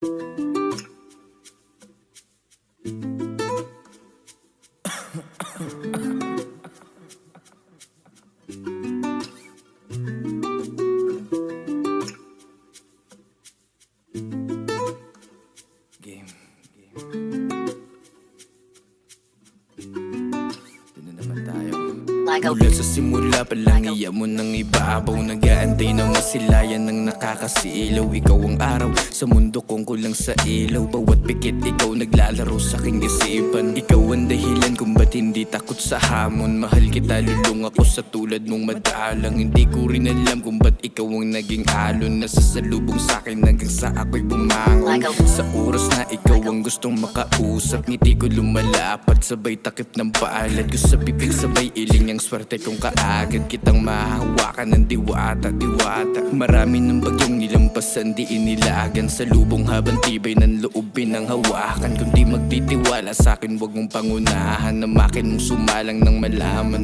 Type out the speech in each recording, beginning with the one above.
Game. Ito na naman tayo. Mula sa simula pa lang iya mo ng ibabaw, nag-aantay na masilayan ng nakakasilaw. Ikaw ang araw sa mundo kong kulang sa ilaw. Bawat pikit ikaw naglalaro sa aking isipan. Ikaw ang dahilan kung ba't hindi takot sa hamon. Mahal kita, lulong ako sa tulad mong madalang. Hindi ko rin alam kung ba't ikaw ang naging alon. Nasasalubong sa'kin hanggang sa ako'y bumangon. Sa oras na ikaw ang gustong makausap, ngiti ko lumalapat, sabay takip ng palad ko sa bibig, sabay iling ang swerte kong kaagad kitang mahahawakan ng diwata. Marami ng bagyong nilampasan, di inilagan sa lubong habang tibay ng loob pinanghawakan. Kung di magtitiwala sa'kin, wag mong pangunahan na makin mong sumalang ng malaman.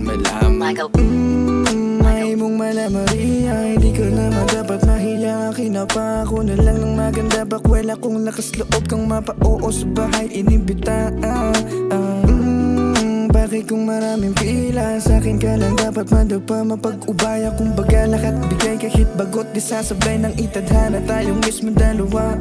May mong Maria, hindi ko naman dapat mahiya. Kinapa ako na lang ng maganda, bakwela kung lakas loob kang mapa-oo sa bahay inibita. Bakit kung maraming pila, sa'kin ka lang dapat madapa, mapag-ubaya. Kung baga lahat bigay kahit bagot, di sasabay ng itadhana tayong mismo dalawa.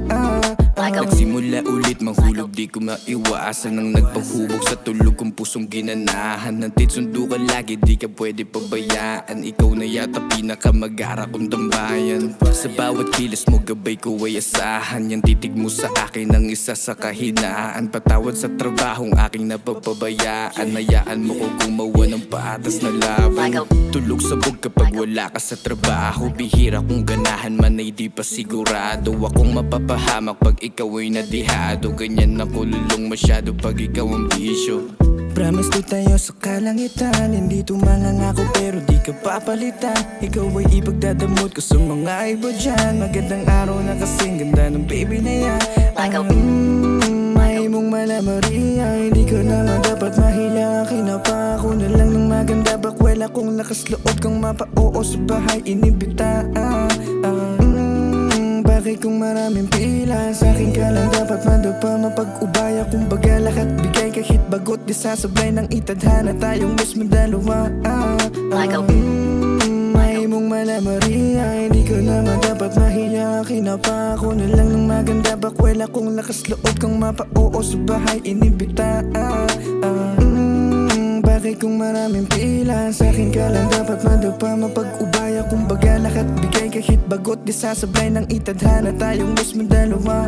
Nagsimula ulit mahulog, di ko maiwasan ang nagpahubog sa tulog kong pusong ginanahan. Nantid sundo ka lagi, di ka pwede pabayaan. Ikaw na yata pinakamagara kong tambayan. Sa bawat kilos mo gabay ko ay asahan. Yang titig mo sa akin ang isa sa kahinaan. Patawad sa trabahong aking napapabayaan. Hayaan mo ko gumawa ng patas na laban. Tulog sabog kapag wala ka sa trabaho. Bihira kung ganahan man ay di pa sigurado. Akong mapapahamak pag ikaw ay nadihado. Ganyan ako lulong masyado pag ikaw ang bisyo. Promise to tayo sa kalangitan, hindi tumangangako pero di ka papalitan. Ikaw ay ipagdadamot ko sa mga iba dyan. Magandang araw na kasing ganda ng baby na yan. May mong Maria, hindi ko naman dapat mahiya. Kinapa ako na lang ng maganda, bakwela kung lakas loob kang mapa-oo sa bahay inibita. Bakit kung maraming pila, sa'kin ka lang dapat madapa, mapag-ubaya. Kung baga lahat bigay kahit bagot, di sasabay ng itadhana tayong mismo dalawa. May mong Maria, hindi ko naman dapat mahiya. Kinapa ako na lang ng maganda, bakwela kung lakas loob kang mapa-oo sa bahay inibita. Bakit kung maraming pila, sa'kin ka lang dapat madapa, mapag-ubaya. Kung baga lahat bigay kahit bagot, di sasabay ng itadhana tayong mismo dalawa.